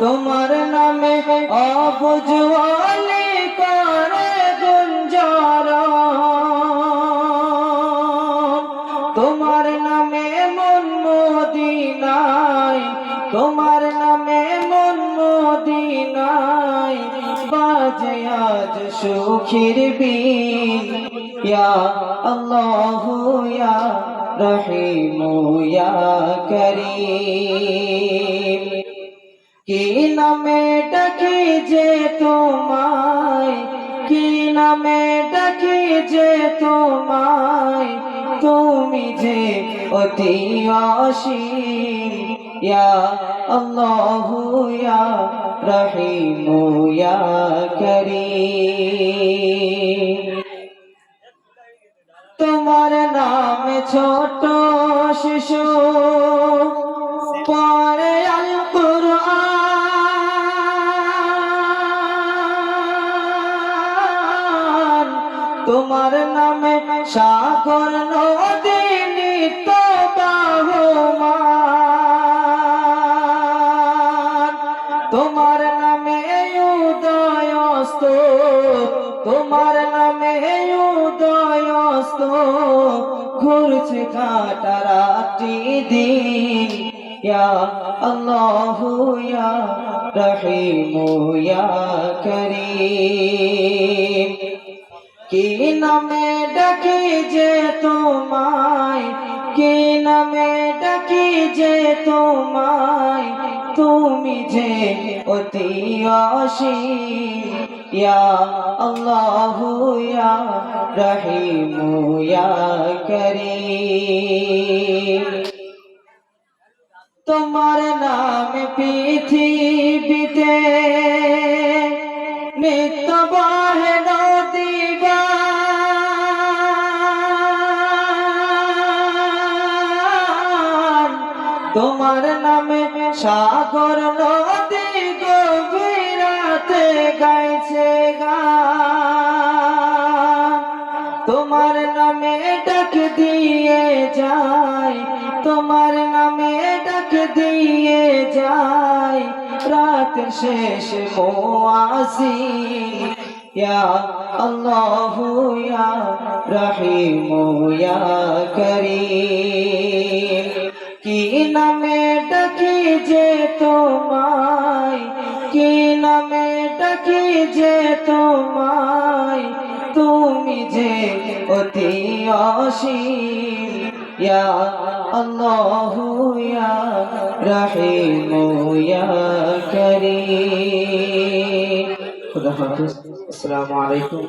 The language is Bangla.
তোমার নামে অবুঝওয়ালি করে গুঞ্জরণ, তোমার নামে মন মদিনায়, তোমার নামে মন মদিনায় বাজে আজ সুখের বিন। ইয়া আল্লাহু ইয়া রহিমু ইয়া করিম। কি নামে ডাকি যে তোমায়, কি নামে ডাকি যে তোমায়, তুমি যে অতি অসীম। ইয়া আল্লাহু ইয়া রহিমু ইয়া করিম। তোমার নামে ছোট শিশু পড়ে আল কুরআন, তোমার নামে সাগর নদী নিত্য বাহমান, তোমার নামে উদয়স্ত, তোমার নামে উদয়স্ত ঘুরছে কাটা রাত্রি দিন। ইয়া আল্লাহু ইয়া রহিমু ইয়া করিম। কি নামে ডাকি যে তোমায়, কি নামে ডাকি যে তোমায়, তুমি যে অতি অসীম। ইয়া আল্লাহু ইয়া রহিমু ইয়া করিম। তোমার নামে পৃথিবীতে নিত্য বহে নদী গান, তোমার নামে সাগর নদী গভীরাতে গাইছে গান, তোমার নামে ডাক দিয়ে যায়, তোমার নামে ডাক দিয়ে যায় রাত শেষ মুয়াজ্জিন। ইয়া আল্লাহু ইয়া রহিমু ইয়া করিম। কি নামে ডাকি যে তোমায়, কি নামে ডাকি যে তোমায়, তুমি যে অতি অসীম। ইয়া আল্লাহু ইয়া রহিমু ইয়া করিম। খুদা হাফেজ। আসসালামু আলাইকুম।